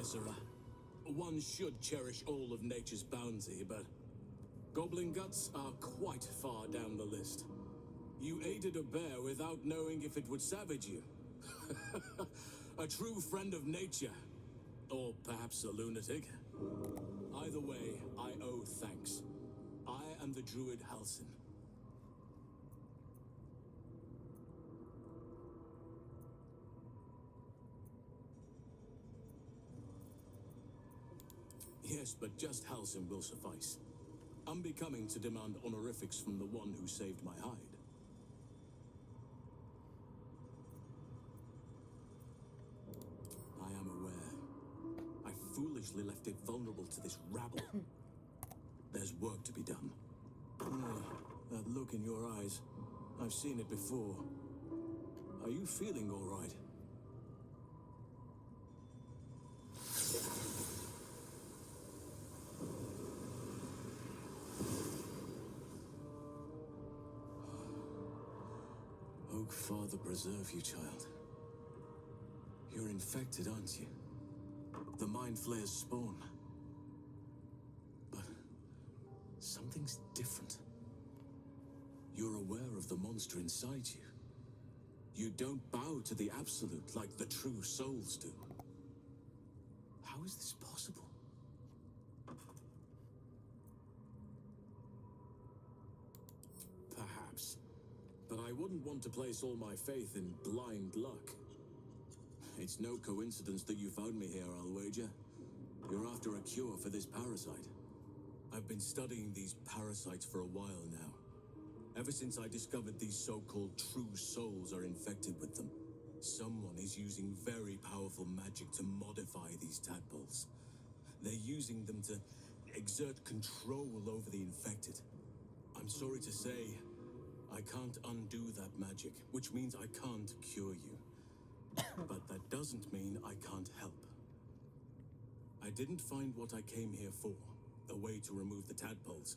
sorcerer. One should cherish all of nature's bounty, but goblin guts are quite far down the list. You aided a bear without knowing if it would savage you. A true friend of nature. Or perhaps a lunatic. Either way, I owe thanks. I am the druid Halsin. Yes, but just Halsin will suffice. Unbecoming to demand honorifics from the one who saved my hide. I am aware. I foolishly left it vulnerable to this rabble. There's work to be done. That look in your eyes. I've seen it before. Are you feeling all right? Oak Father preserve you, child. You're infected, aren't you? The Mind Flayer's spawn. But something's different. You're aware of the monster inside you. You don't bow to the Absolute like the true souls do. How is this possible? Perhaps. But I wouldn't want to place all my faith in blind luck. It's no coincidence that you found me here, I'll wager. You're after a cure for this parasite. I've been studying these parasites for a while now. Ever since I discovered these so-called true souls are infected with them. Someone is using very powerful magic to modify these tadpoles. They're using them to exert control over the infected. I'm sorry to say, I can't undo that magic, which means I can't cure you. But that doesn't mean I can't help. I didn't find what I came here for, a way to remove the tadpoles,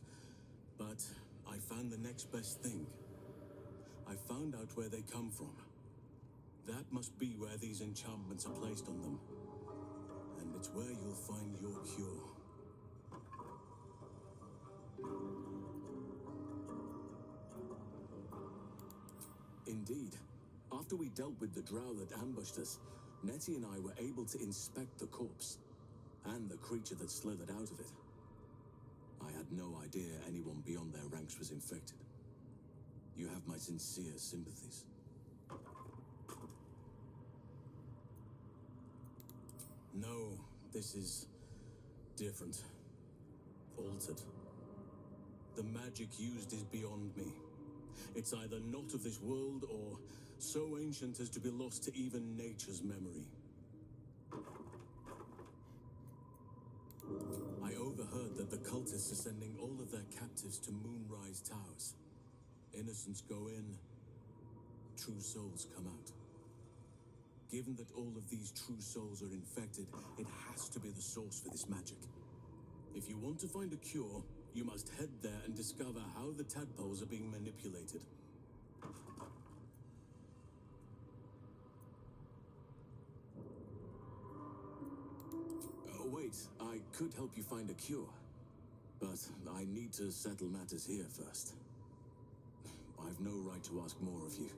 but I found the next best thing. I found out where they come from. That must be where these enchantments are placed on them. And it's where you'll find your cure. Indeed. After we dealt with the drow that ambushed us, Nettie and I were able to inspect the corpse, and the creature that slithered out of it. I had no idea anyone beyond their ranks was infected. You have my sincere sympathies. No, this is different. Altered. The magic used is beyond me. It's either not of this world or so ancient as to be lost to even nature's memory. I overheard that the cultists are sending all of their captives to Moonrise Towers. Innocents go in, true souls come out. Given that all of these true souls are infected, it has to be the source for this magic. If you want to find a cure, you must head there and discover how the tadpoles are being manipulated. Oh, wait, I could help you find a cure. But I need to settle matters here first. I've no right to ask more of you.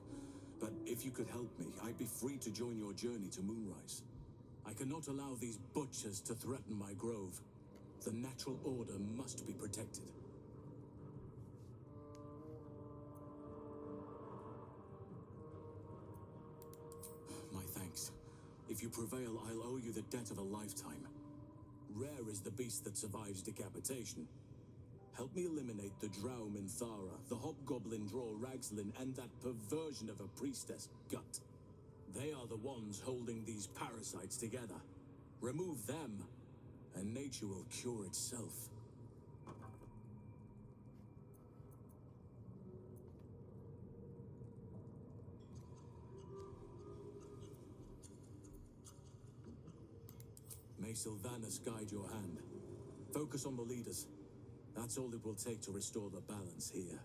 But if you could help me, I'd be free to join your journey to Moonrise. I cannot allow these butchers to threaten my grove. The natural order must be protected. My thanks. If you prevail, I'll owe you the debt of a lifetime. Rare is the beast that survives decapitation. Help me eliminate the drow Minthara, the hobgoblin draw Ragslin, and that perversion of a priestess, Gut. They are the ones holding these parasites together. Remove them, and nature will cure itself. May Sylvanas guide your hand. Focus on the leaders. That's all it will take to restore the balance here.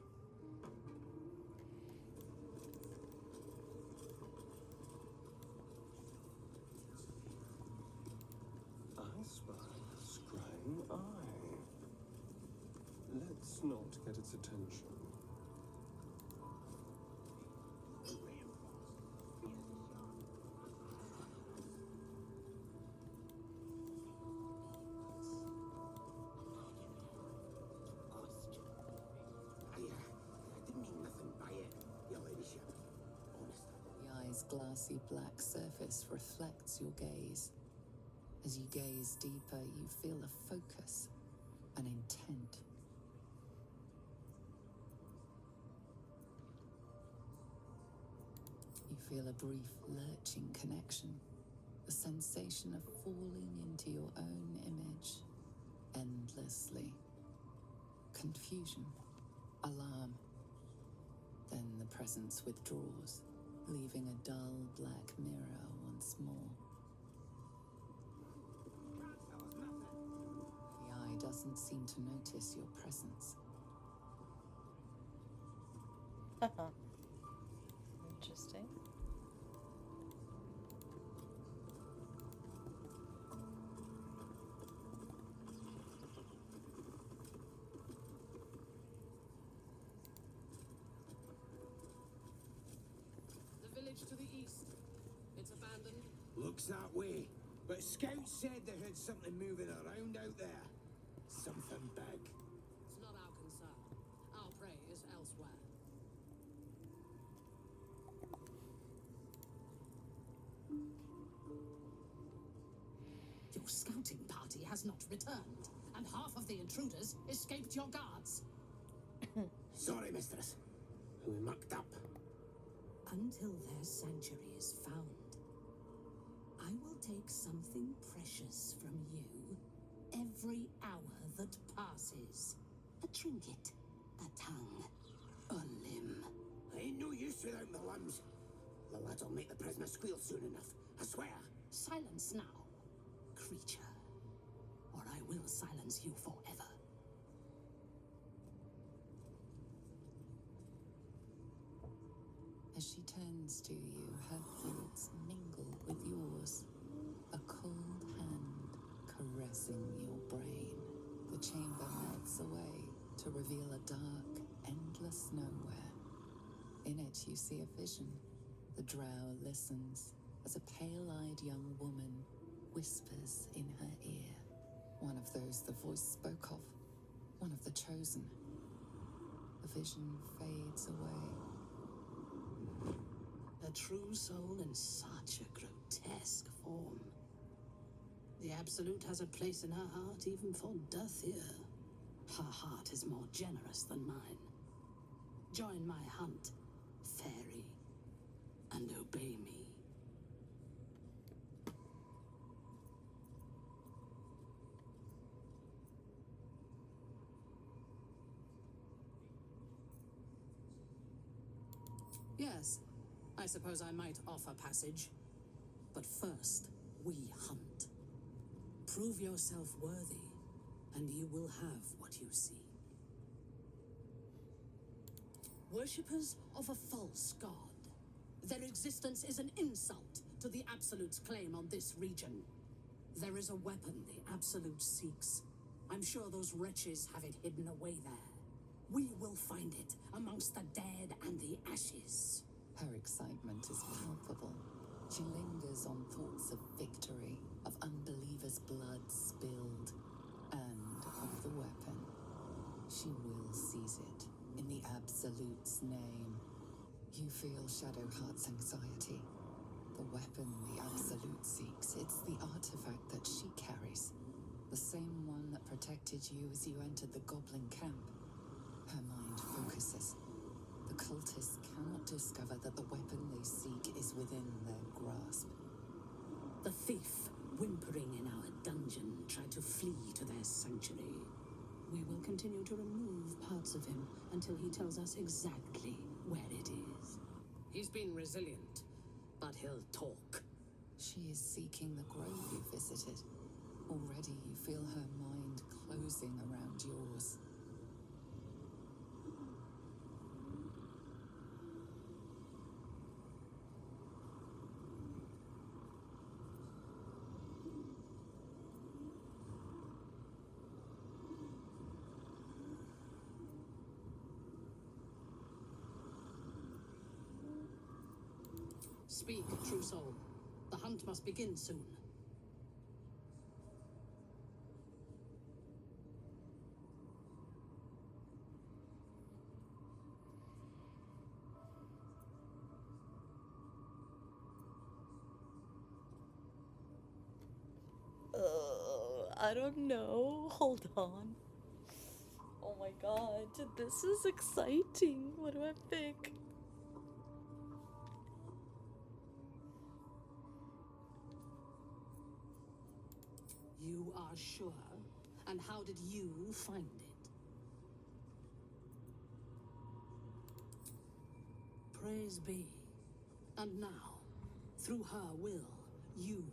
Let's not get its attention. The eye's glassy black surface reflects your gaze. As you gaze deeper, you feel a focus, an intent. You feel a brief lurching connection, the sensation of falling into your own image endlessly. Confusion, alarm. Then the presence withdraws, leaving a dull black mirror once more. The eye doesn't seem to notice your presence. Interesting. The village to the east. It's abandoned. Looks that way. But scouts said they heard something moving around out there. Something big. It's not our concern. Our prey is elsewhere. Your scouting party has not returned, and half of the intruders escaped your guards. Sorry, mistress. We mucked up. Until their sanctuary is found, I will take something precious from you every hour that passes. A trinket, a tongue, a limb. Ain't no use without the limbs. The lad'll make the prisoner squeal soon enough, I swear. Silence now, creature, or I will silence you forever. As she turns to you, her thoughts mingle with yours. A cold hand caressing your brain. The chamber melts away to reveal a dark, endless nowhere. In it you see a vision. The drow listens as a pale-eyed young woman whispers in her ear. One of those the voice spoke of. One of the chosen. The vision fades away. A true soul in such a grotesque form. The Absolute has a place in her heart even for Dathir. Her heart is more generous than mine. Join my hunt, fairy, and obey me. Yes, I suppose I might offer passage. But first, we hunt. Prove yourself worthy, and you will have what you seek. Worshippers of a false god. Their existence is an insult to the Absolute's claim on this region. There is a weapon the Absolute seeks. I'm sure those wretches have it hidden away there. We will find it amongst the dead and the ashes. Her excitement is palpable. She lingers on thoughts of victory, of unbelievers' blood spilled, and of the weapon. She will seize it, in the Absolute's name. You feel Shadowheart's anxiety. The weapon the Absolute seeks, it's the artifact that she carries. The same one that protected you as you entered the goblin camp. Her mind focuses. The cultists cannot discover that the weapon they seek is within their grasp. The thief, whimpering in our dungeon, tried to flee to their sanctuary. We will continue to remove parts of him until he tells us exactly where it is. He's been resilient, but he'll talk. She is seeking the grove you visited. Already you feel her mind closing around yours. Speak, true soul. The hunt must begin soon. I don't know. Hold on. Oh my god, this is exciting. What do I pick? You are sure? And how did you find it? Praise be. And now, through her will, you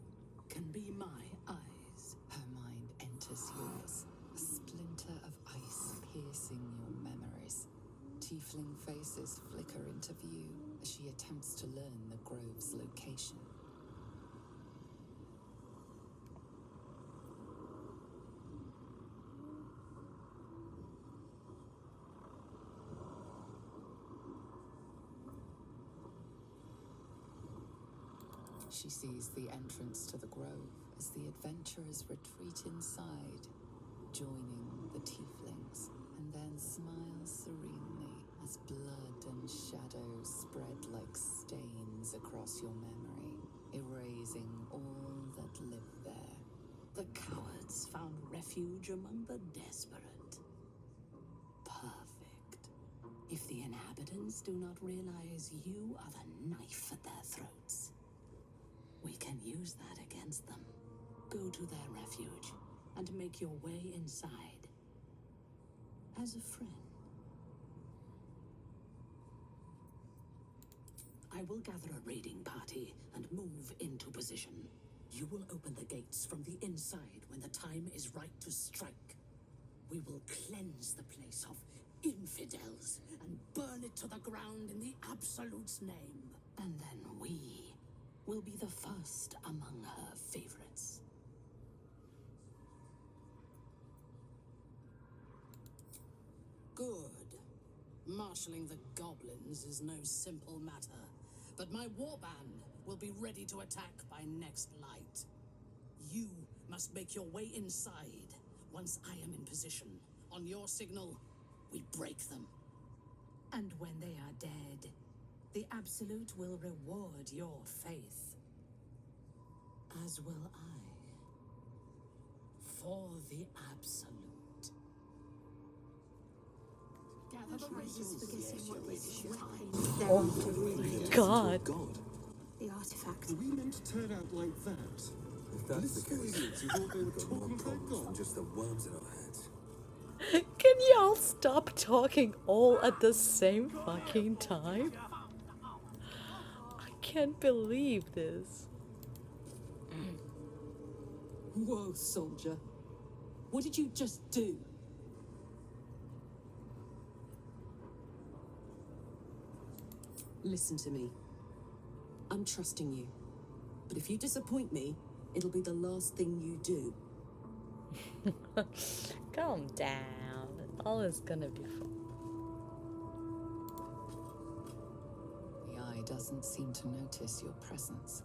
can be my eyes. Her mind enters yours, a splinter of ice piercing your memories. Tiefling faces flicker into view as she attempts to learn the grove's location. She sees the entrance to the grove as the adventurers retreat inside, joining the tieflings, and then smiles serenely as blood and shadows spread like stains across your memory, erasing all that lived there. The cowards found refuge among the desperate. Perfect. If the inhabitants do not realize you are the knife at their throats, we can use that against them. Go to their refuge and make your way inside. As a friend. I will gather a raiding party and move into position. You will open the gates from the inside when the time is right to strike. We will cleanse the place of infidels and burn it to the ground in the Absolute's name. And then we will be the first among her favorites. Good. Marshalling the goblins is no simple matter, but my warband will be ready to attack by next light. You must make your way inside once I am in position. On your signal, we break them. And when they are dead, the Absolute will reward your faith. As will I. For the Absolute. Oh my god. The artifact. Are we meant to turn out like that? If that's the Blissful case, idiots who thought they were we've got more talking to their problems than god. just the worms in our heads. Can y'all stop talking all at the same fucking time? I can't believe this. Whoa, soldier. What did you just do? Listen to me. I'm trusting you. But if you disappoint me, it'll be the last thing you do. Calm down. All is gonna be fine. The eye doesn't seem to notice your presence.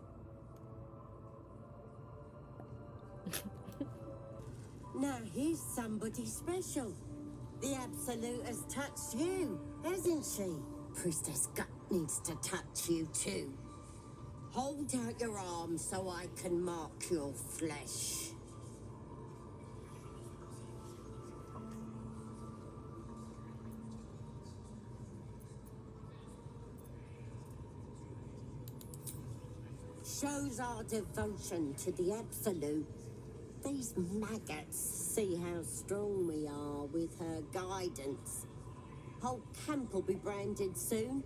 Now here's somebody special. The Absolute has touched you, hasn't she? Priestess Gut needs to touch you too. Hold out your arm so I can mark your flesh. Shows our devotion to the Absolute. These maggots see how strong we are with her guidance. Whole camp will be branded soon,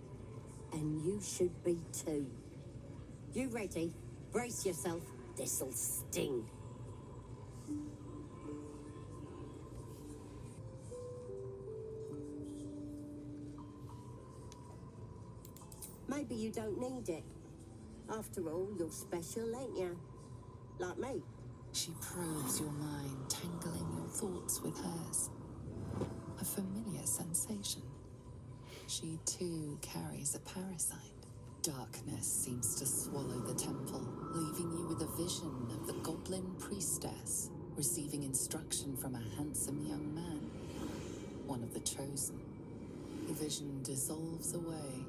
and you should be too. You ready? Brace yourself. This'll sting. Maybe you don't need it. After all, you're special, ain't you? Like me. She probes your mind, tangling your thoughts with hers. A familiar sensation. She too carries a parasite, Darkness seems to swallow the temple, leaving you with a vision of the goblin priestess receiving instruction from a handsome young man, one of the chosen. The vision dissolves away.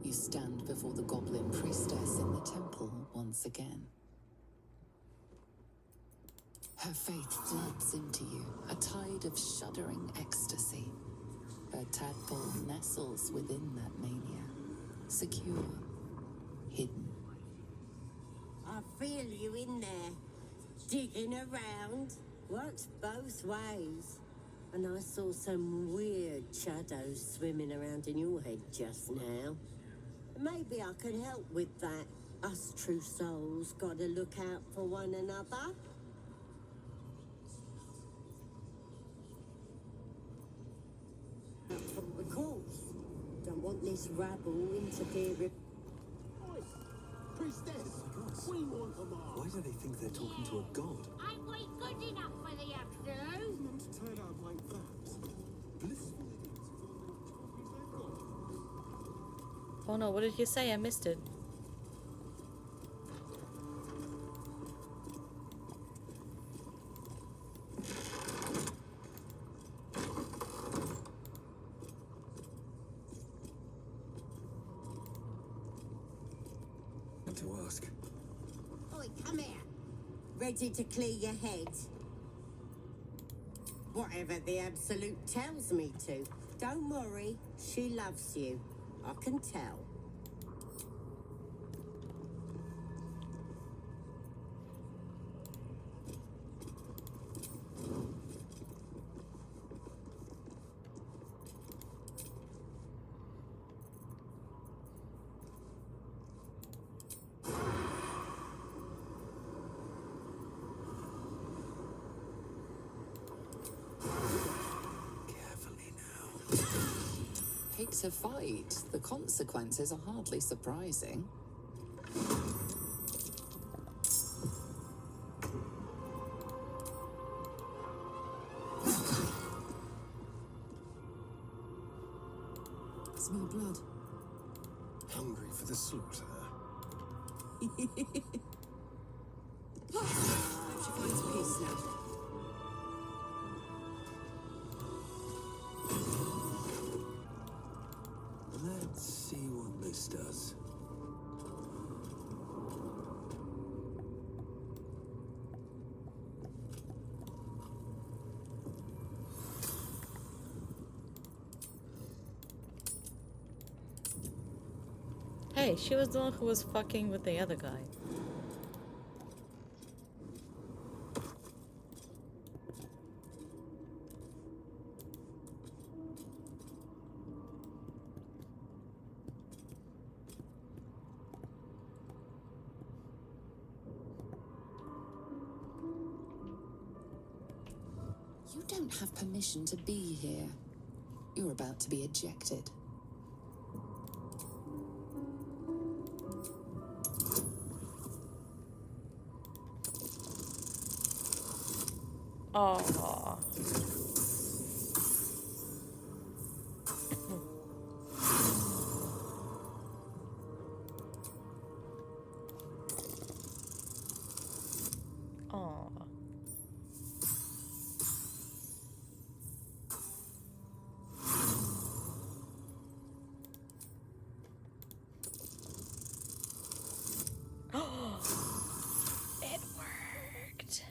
You stand before the goblin priestess in the temple once again. Her faith floods into you, a tide of shuddering ecstasy. Her tadpole nestles within that mania, secure, hidden. I feel you in there, digging around. Works both ways. And I saw some weird shadows swimming around in your head just now. Maybe I can help with that. Us true souls gotta look out for one another. Of course. Don't want this rabble interfering. Priestess! We want them all! Why do they think they're talking to a god? Ain't we good enough for the absolute? Meant to turn out like that. Blissful idiots who all they got. Oh no, what did you say? I missed it. To ask. Oi, come here. Ready to clear your head? Whatever the Absolute tells me to. Don't worry, she loves you. I can tell. Carefully now. Pick a fight. The consequences are hardly surprising. Smell blood. Hungry for the slaughter. Hope she finds peace now. Let's see what this does. Hey, she was the one who was fucking with the other guy. You don't have permission to be here. You're about to be ejected. Oh. Oh. It worked.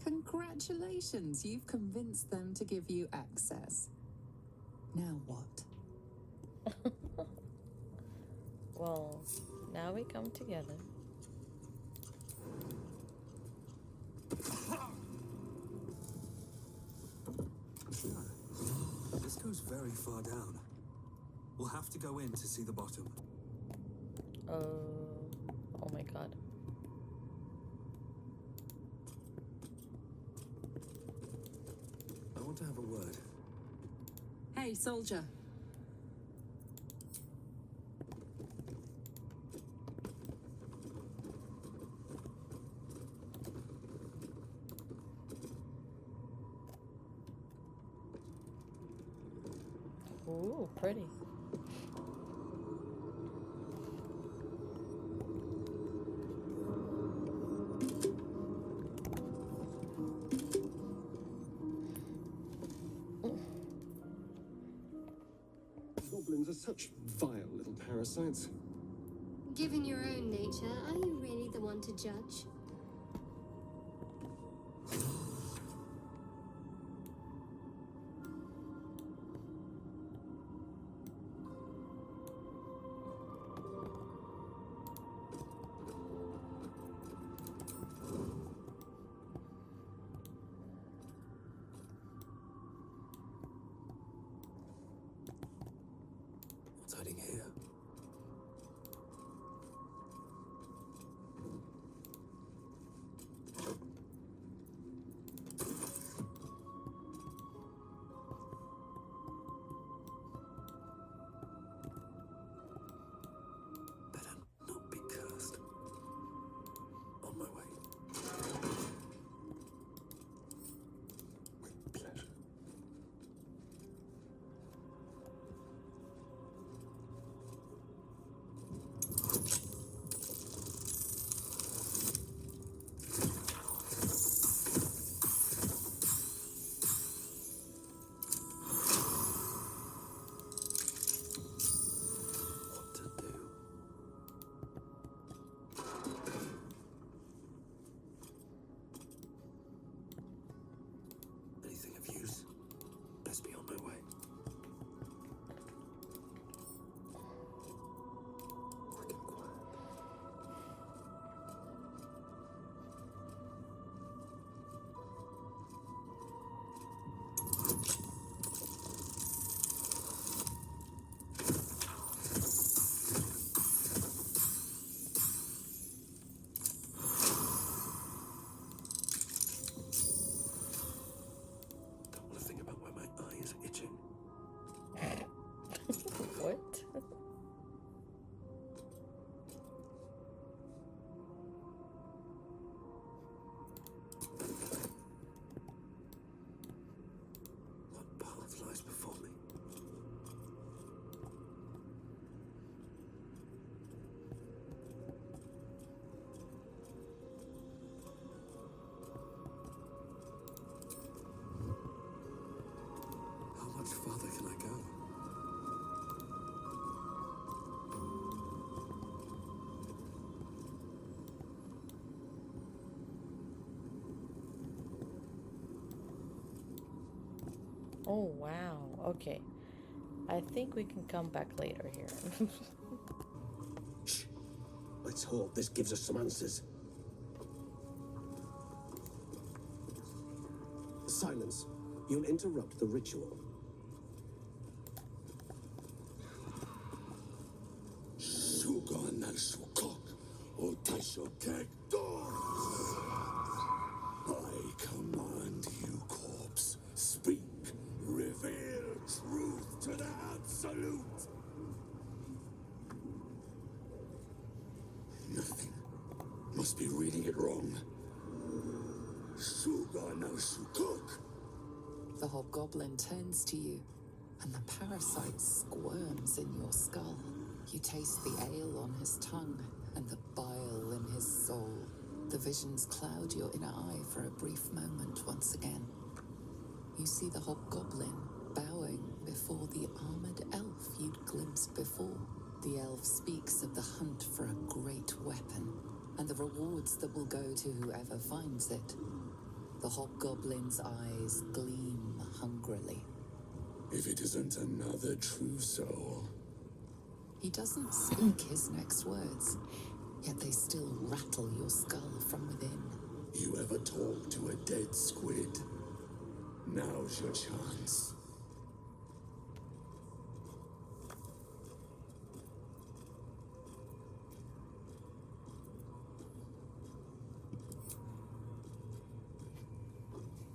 Congratulations, you've convinced them to give you access. Now what? Well, now we come together. This goes very far down. We'll have to go in to see the bottom. Oh my god. I want to have a word. Hey, soldier. Ooh, pretty. Such vile little parasites. Given your own nature, are you really the one to judge? What's hiding here? Better not be cursed. On my way. With pleasure. What to do? Anything of use? Best be on my way. Quick and quiet. Don't want to think about where my eye is itching. What? What path lies before me? How much farther can I go? Oh wow. Okay. I think we can come back later here. Shh. Let's hope this gives us some answers. Silence. You'll interrupt the ritual. Sugan Sukok, Otashokek I command you, corpse. Speak. Reveal truth to the absolute. Nothing. Must be reading it wrong. Sugan Sukok. The hobgoblin turns to you, and the parasite squirms in your skull. You taste the ale on his tongue and the bile in his soul. The visions cloud your inner eye for a brief moment once again. You see the hobgoblin bowing before the armored elf you'd glimpsed before. The elf speaks of the hunt for a great weapon and the rewards that will go to whoever finds it. The hobgoblin's eyes gleam hungrily. If it isn't another true soul. He doesn't speak his next words, yet they still rattle your skull from within. You ever talk to a dead squid? Now's your chance.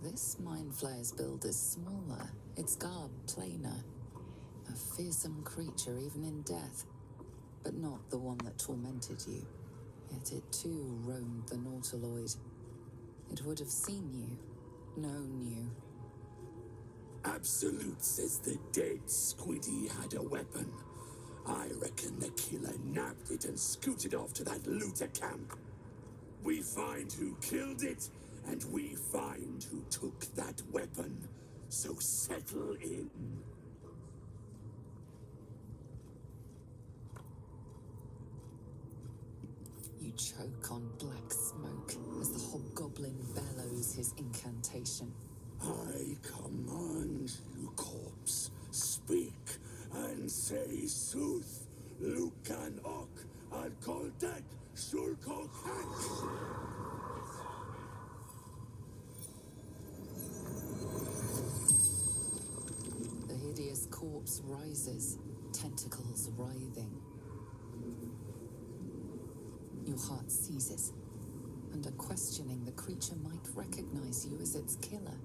This mind flayer's build is smaller, its garb plainer. A fearsome creature even in death, but not the one that tormented you. Yet it too roamed the Nautiloid. It would have seen you, known you. Absolute says the dead squiddy had a weapon. I reckon the killer nabbed it and scooted off to that looter camp. We find who killed it, and we find who took that weapon. So settle in. choke on black smoke as the hobgoblin bellows his incantation. I command you, corpse, speak and say sooth, Lucan Ok, al Koldek, Shulkok Hank. The hideous corpse rises, tentacles writhing. Your heart seizes. Under questioning, the creature might recognize you as its killer.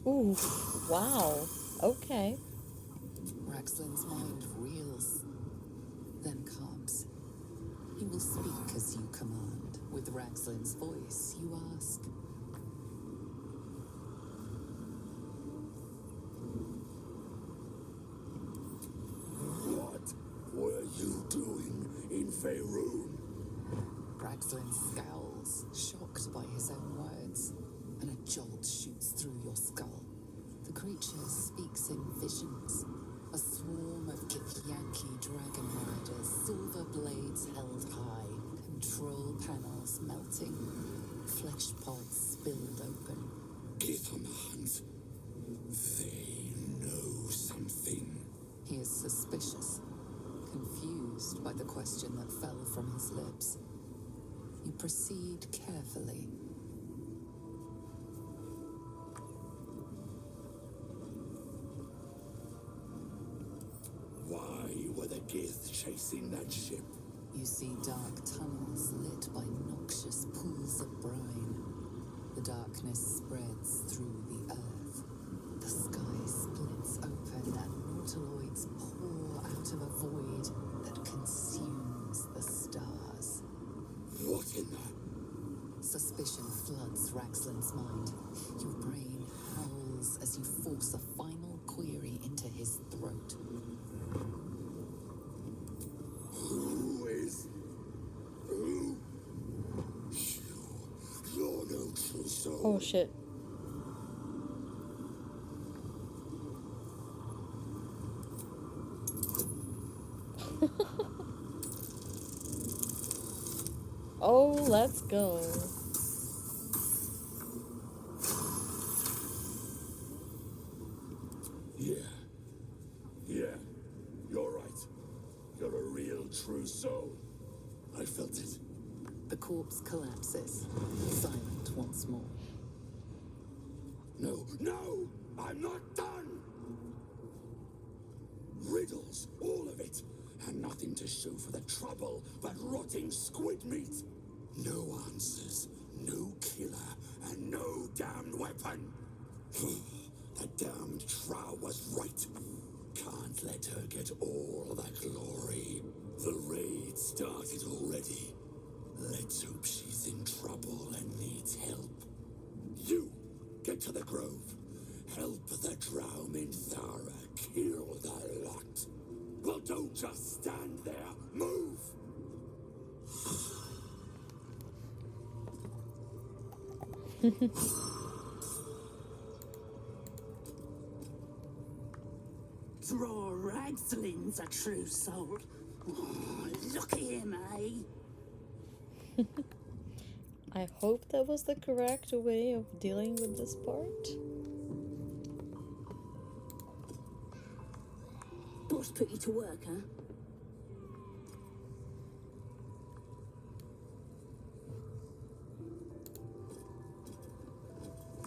Ooh, wow. Okay. Raxlin's mind reels, then calms. He will speak as you command. With Raxlin's voice, you ask. What were you doing in Faerun? Raxlin scowls, shocked by his own words, and a jolt shoots through your skull. The creature speaks in visions. A swarm of Kikyanki dragon riders, silver blades held high, control panels melting, flesh pods spilled open. Give them a hunt. They know something. He is suspicious, confused by the question that fell from his lips. You proceed carefully. Why were the Gith chasing that ship? You see dark tunnels lit by noxious pools of brine. The darkness spreads through the earth. The sky splits open and nautiloids pour out of a void that consumes the stars. What in the... Suspicion floods Raxlin's mind. Your brain howls as you force a final query into his throat. Who is... Who? You're no true soul. Oh shit. Oh, let's go. Yeah, you're right. You're a real true soul. I felt it. The corpse collapses, silent once more. No! I'm not done! Riddles, all of it, and nothing to show for the trouble but rotting squid meat. No answers, no killer, and no damned weapon. That damned Trow was right. Can't let her get all the glory. The raid started already. Let's hope she's in trouble and needs help. You, get to the grove. Help the Drow Minthara kill the lot. Well, don't just stand there. Move! Draw Ragslin's a true soul. Oh, look at him, eh? I hope that was the correct way of dealing with this part. Boss put you to work, huh?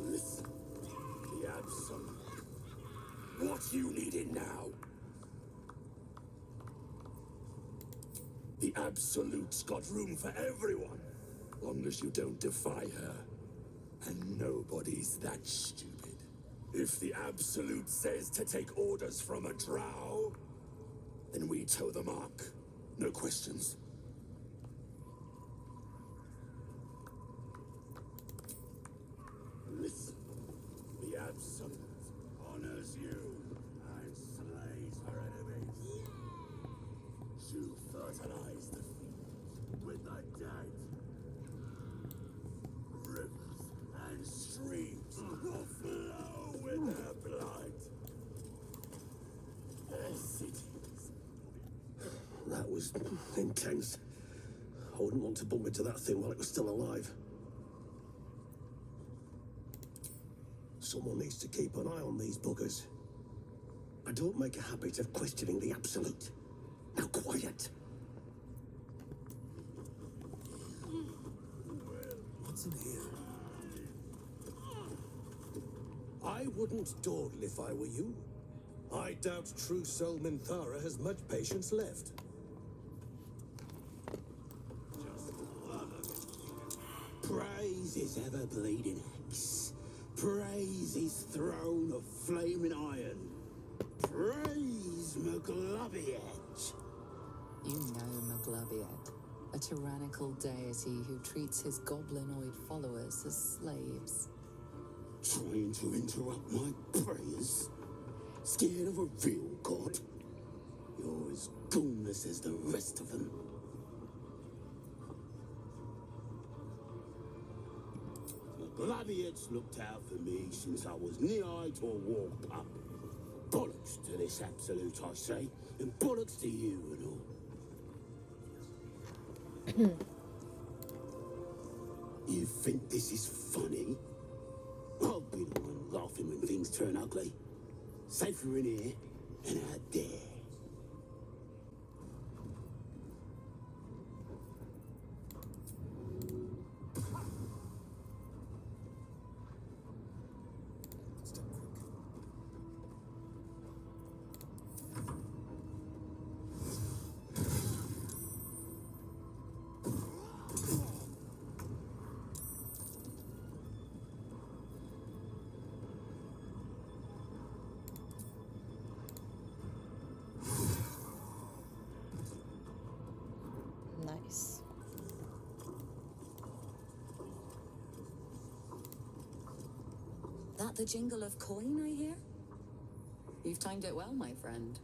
Listen, the Absolute. What you needed now? The Absolute's got room for everyone, long as you don't defy her. And nobody's that stupid. If the Absolute says to take orders from a Drow, then we toe the mark. No questions. Listen, the Absolute honors you and slays her enemies. was intense. I wouldn't want to bump into that thing while it was still alive. Someone needs to keep an eye on these buggers. I don't make a habit of questioning the absolute. Now quiet. What's in here? I wouldn't dawdle if I were you. I doubt true soul Minthara has much patience left. Praise his ever-bleeding axe. Praise his throne of flaming iron. Praise McGlubby-edge. You know McGlubby-edge, a tyrannical deity who treats his goblinoid followers as slaves. Trying to interrupt my prayers? Scared of a real god? You're as goonless as the rest of them. McGlubby-edge looked out for me since I was knee-high to a war pup. Bollocks to this absolute, I say, and bollocks to you and all. You think this is funny? I'll be the one laughing when things turn ugly. Safer in here than out there. Nice. That the jingle of coin, I hear? You've timed it well, my friend.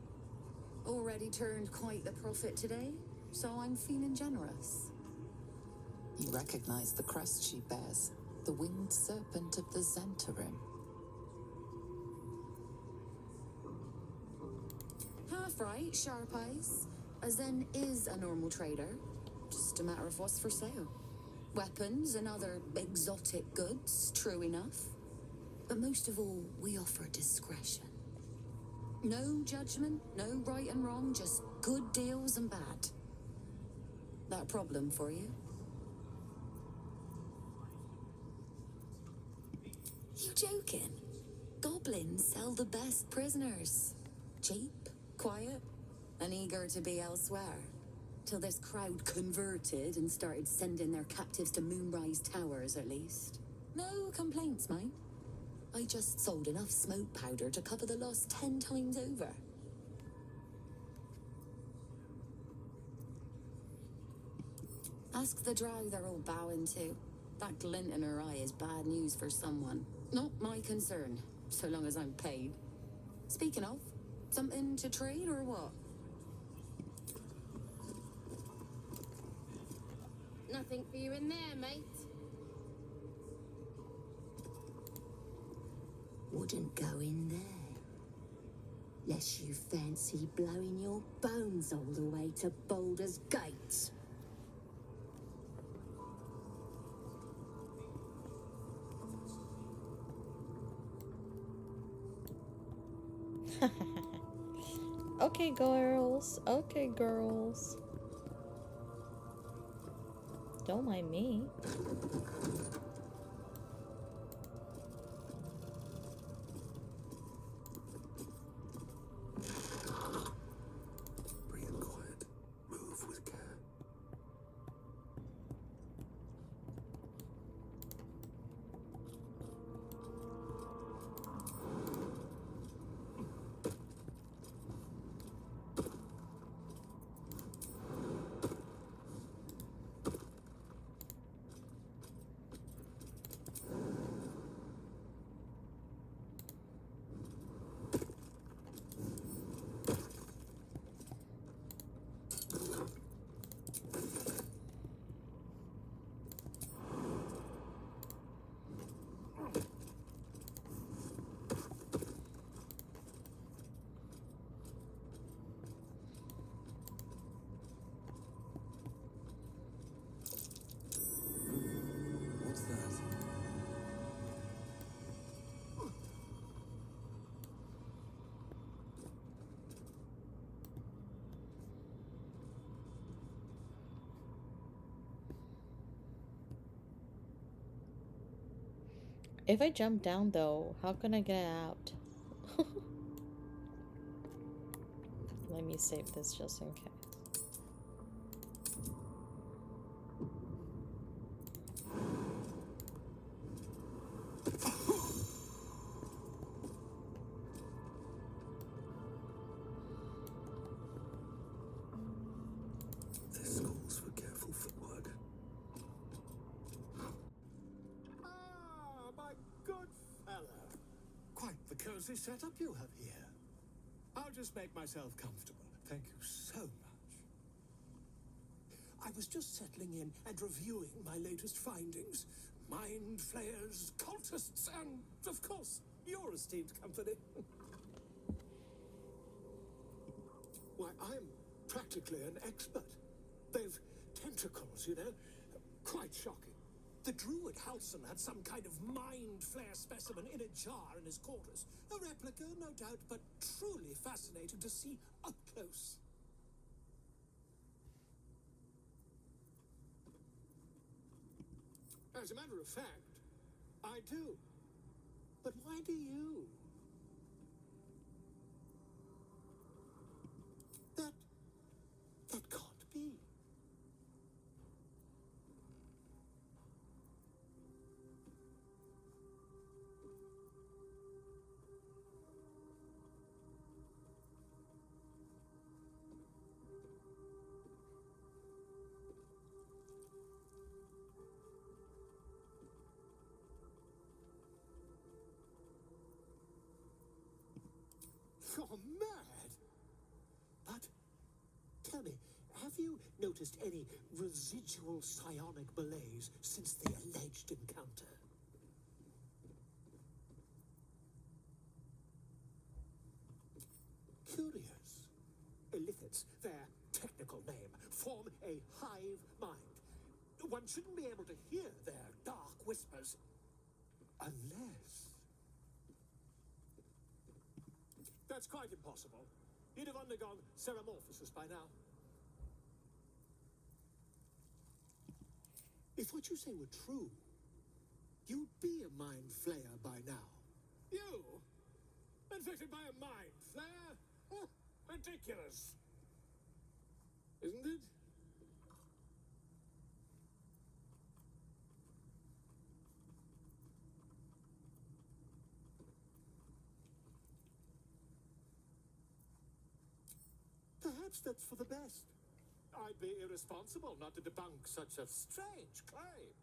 Already turned quite the profit today, so I'm feeling generous. You recognize the crest she bears, the winged serpent of the Zentarim. Half right, sharp eyes. A Zen is a normal trader. Just a matter of what's for sale. Weapons and other exotic goods, true enough. But most of all, we offer discretion. No judgment, no right and wrong, just good deals and bad. That a problem for you? You joking? Goblins sell the best prisoners. Cheap, quiet, and eager to be elsewhere. Till this crowd converted and started sending their captives to Moonrise Towers, at least. No complaints, mate. I just sold enough smoke powder to cover the loss 10 times over. Ask the drow they're all bowing to. That glint in her eye is bad news for someone. Not my concern, so long as I'm paid. Speaking of, something to trade or what? Nothing for you in there, mate. Wouldn't go in there. Lest you fancy blowing your bones all the way to Baldur's Gate. Okay, girls. Okay, girls. Don't mind me. Breathe quiet. Move with care. If I jump down though, how can I get out? Let me save this just in case. This calls for careful footwork. Ah, my good fella. Quite the cozy setup you have here. I'll just make myself comfortable. Thank you so much. I was just settling in and reviewing my latest findings. Mind flayers, cultists, and, of course, your esteemed company. Why, I'm practically an expert. They've tentacles, you know. Quite shocking. The druid Halson had some kind of mind flare specimen in a jar in his quarters. A replica, no doubt, but truly fascinating to see up close. As a matter of fact, I do. But why do you? That can't be. You're mad. But tell me, have you noticed any residual psionic malaise since the alleged encounter? Curious. Illithids, their technical name, form a hive mind. One shouldn't be able to hear their dark whispers unless... That's quite impossible. You'd have undergone ceramorphosis by now. If what you say were true, you'd be a mind flayer by now. You? Infected by a mind flare? Huh, ridiculous. Isn't it? Perhaps that's for the best. I'd be irresponsible not to debunk such a strange claim.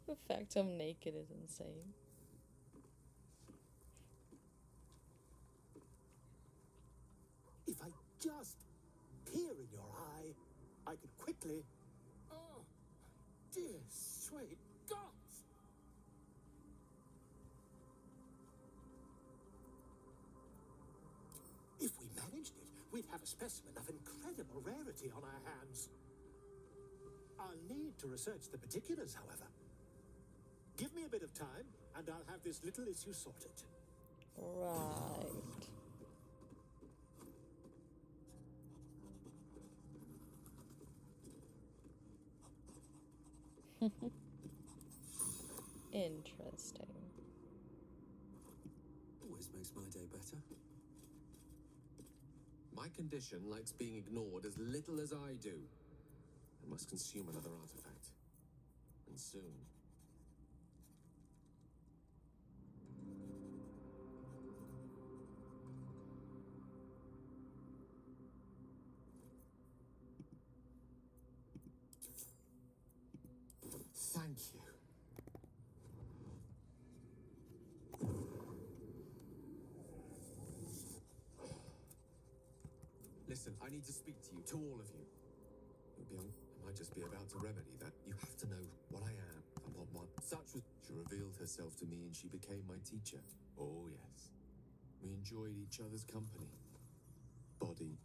The fact I'm naked is insane. If I just peer in your eye, I could quickly... Oh, dear sweet gods! If we managed it, we'd have a specimen of incredible rarity on our hands. I'll need to research the particulars, however. Give me a bit of time, and I'll have this little issue sorted. Right. Interesting. Always makes my day better. My condition likes being ignored as little as I do. I must consume another artifact. And soon. Thank you. Listen, I need to speak to you, to all of you. I might just be about to remedy that. You have to know what I am and what such was. She revealed herself to me and she became my teacher. Oh, yes. We enjoyed each other's company. Body,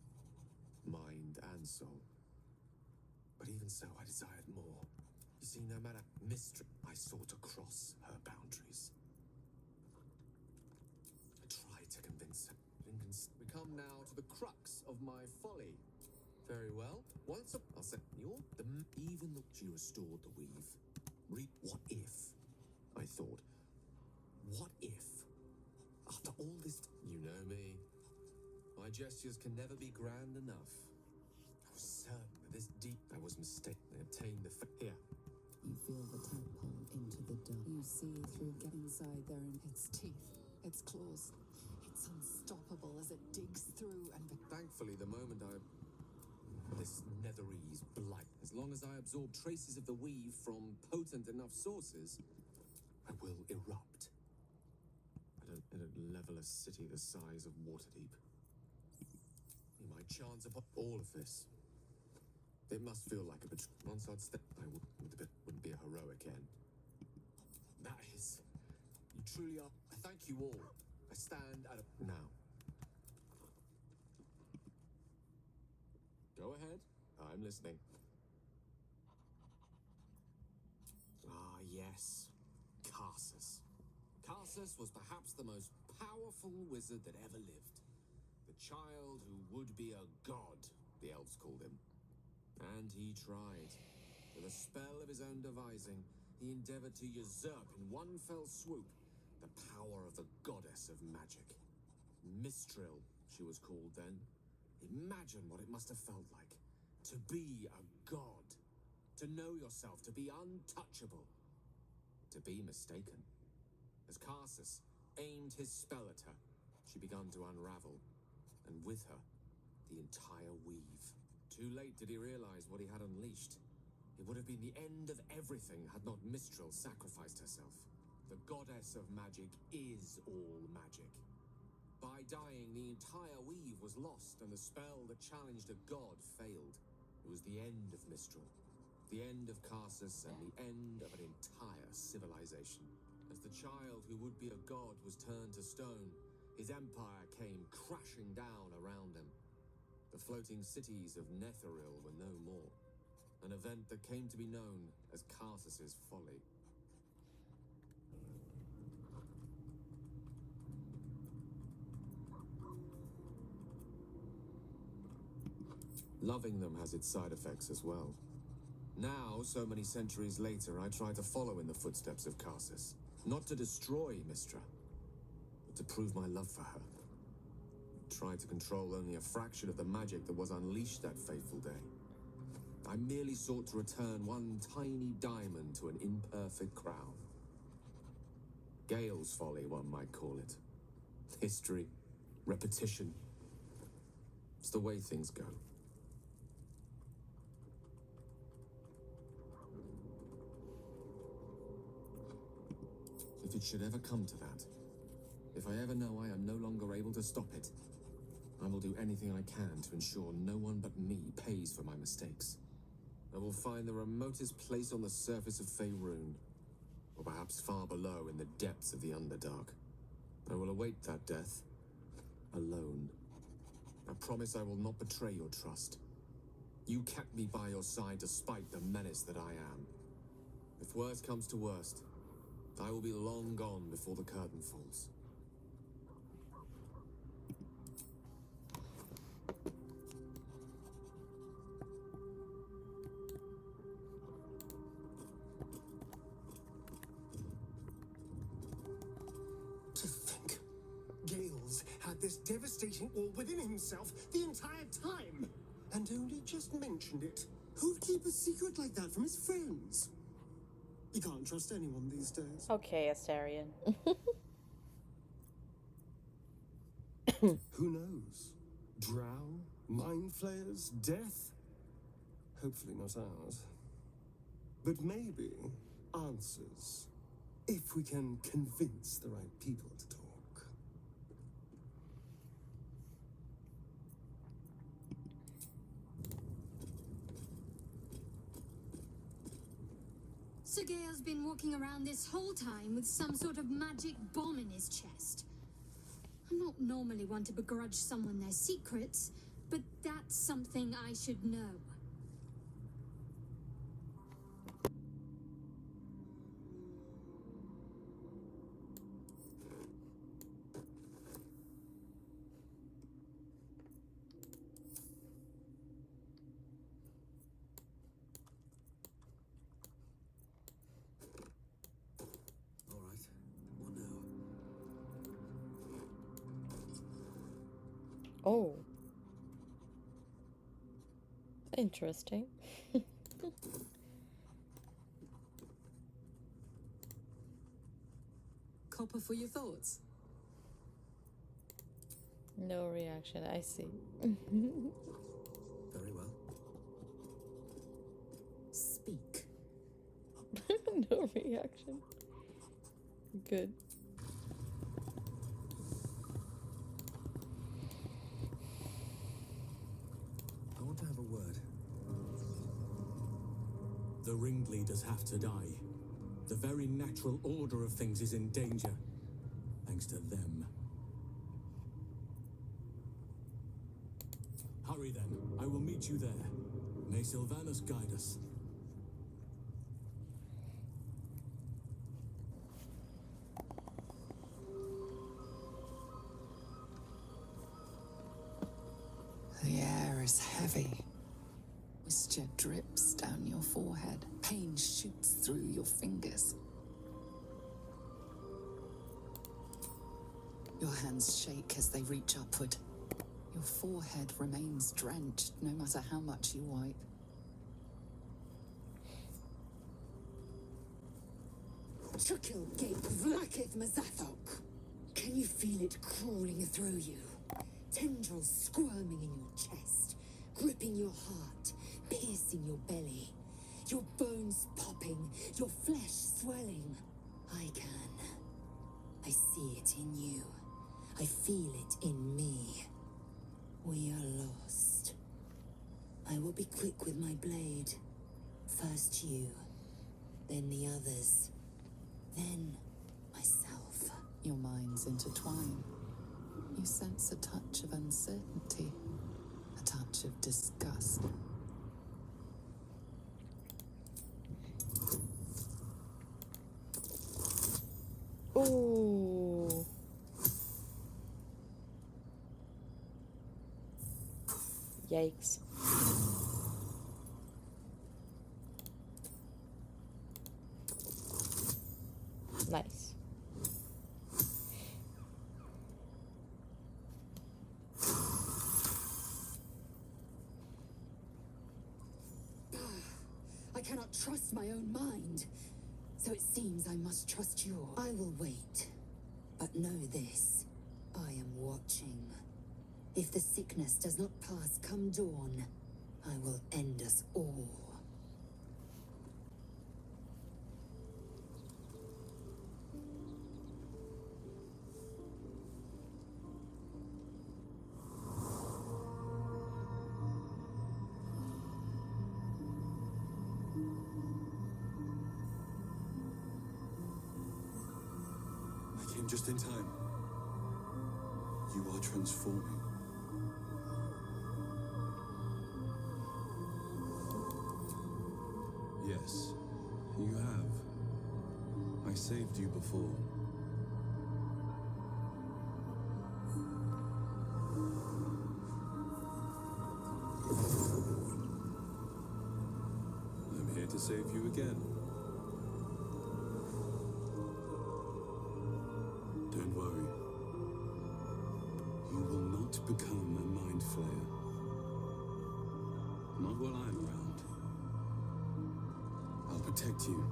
mind, and soul. But even so, I desired more. You see, no matter mystery, I sought to cross her boundaries. I tried to convince her. We come now to the crux of my folly. Very well. Once I said, even though she restored the weave. What if? I thought. What if? After all this, you know me. My gestures can never be grand enough. I was certain that this deep, I was mistaken. They obtained the here. You feel the tadpole into the dark. You see through get inside there in its teeth, its claws. It's unstoppable as it digs through and... Thankfully, the moment this netherese blight, as long as I absorb traces of the weave from potent enough sources, I will erupt. It'd level a city the size of Waterdeep. My chance upon all of this. It must feel like a betrayal. Once I'd step, I wouldn't be a heroic end. That is, you truly are. I thank you all. I stand at a now. Go ahead. I'm listening. Ah, yes. Karsus. Karsus was perhaps the most powerful wizard that ever lived. The child who would be a god, the elves called him. And he tried. With a spell of his own devising, he endeavored to usurp in one fell swoop the power of the goddess of magic. Mistril, she was called then. Imagine what it must have felt like to be a god, to know yourself, to be untouchable, to be mistaken. As Karsus aimed his spell at her, she began to unravel, and with her, the entire weave. Too late did he realize what he had unleashed. It would have been the end of everything had not Mistril sacrificed herself. The goddess of magic is all magic. By dying, the entire weave was lost, and the spell that challenged a god failed. It was the end of Mistral, the end of Karsus, and the end of an entire civilization. As the child who would be a god was turned to stone, his empire came crashing down around him. The floating cities of Netheril were no more, an event that came to be known as Karsus's folly. Loving them has its side effects as well. Now, so many centuries later, I try to follow in the footsteps of Karsus. Not to destroy Mistra, but to prove my love for her. Try to control only a fraction of the magic that was unleashed that fateful day. I merely sought to return one tiny diamond to an imperfect crown. Gale's folly, one might call it. History, repetition. It's the way things go. If it should ever come to that, if I ever know I am no longer able to stop it, I will do anything I can to ensure no one but me pays for my mistakes. I will find the remotest place on the surface of Faerun, or perhaps far below in the depths of the Underdark. I will await that death, alone. I promise I will not betray your trust. You kept me by your side despite the menace that I am. If worst comes to worst, I will be long gone before the curtain falls. To think, Gales had this devastating war within himself the entire time, and only just mentioned it. Who'd keep a secret like that from his friends? You can't trust anyone these days. Okay, Astarion. Who knows? Drow? Mind flayers? Death? Hopefully not ours. But maybe answers. If we can convince the right people to talk. So Gale's been walking around this whole time with some sort of magic bomb in his chest. I'm not normally one to begrudge someone their secrets, but that's something I should know. Oh. Interesting. Copper for your thoughts. No reaction, I see. Very well. Speak. No reaction. Good. I want to have a word. The ringleaders have to die. The very natural order of things is in danger. Thanks to them. Hurry then. I will meet you there. May Sylvanus guide us. The air is heavy. Moisture drips down your forehead. Pain shoots through your fingers. Your hands shake as they reach upward. Your forehead remains drenched no matter how much you wipe. Chukil gate vlakith mazathok. Can you feel it crawling through you? Tendrils squirming in your chest, gripping your heart, piercing your belly. Your bones popping, your flesh swelling. I can. I see it in you. I feel it in me. We are lost. I will be quick with my blade. First you, then the others, then myself. Your minds intertwine. You sense a touch of uncertainty, a touch of disgust. Ooh. Yikes. Nice. I cannot trust my own mind. So it seems I must trust yours. I will wait. But know this. I am watching. If the sickness does not pass come dawn, I will end us all. I came just in time. You are transforming. Yes, you have. I saved you before. I'm here to save you again. Don't worry. You will not become a mind flayer. Not while I'm around. I'll protect you.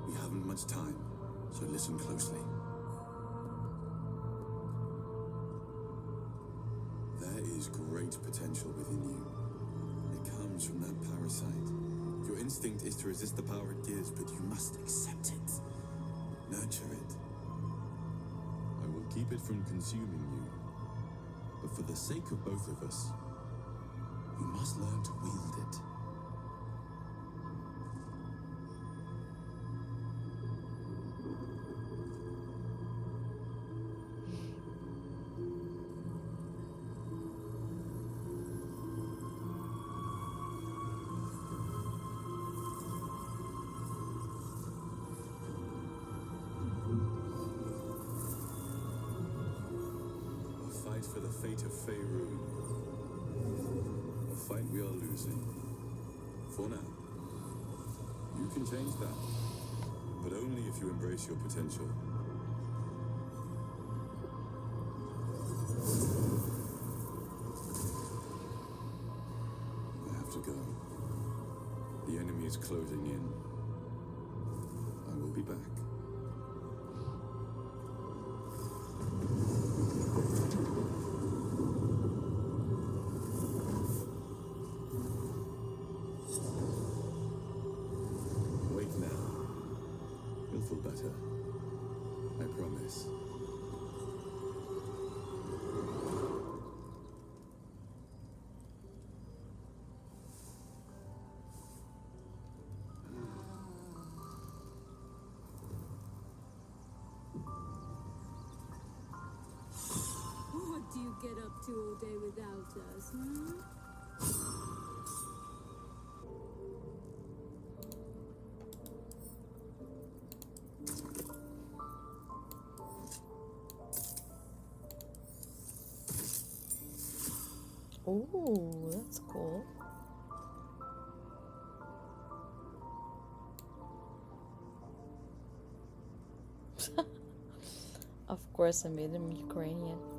We haven't much time, so listen closely. There is great potential within you. It comes from that parasite. Your instinct is to resist the power it gives, but you must accept it. Nurture it. I will keep it from consuming you. But for the sake of both of us, you must learn to wield it. For the fate of Faerun, a fight we are losing. For now. You can change that. But only if you embrace your potential. I have to go. The enemy is closing in. I will be back. Wake now. You'll feel better. I promise. What do you get up to all day without us, hmm? Ooh, that's cool. Of course, I made him Ukrainian.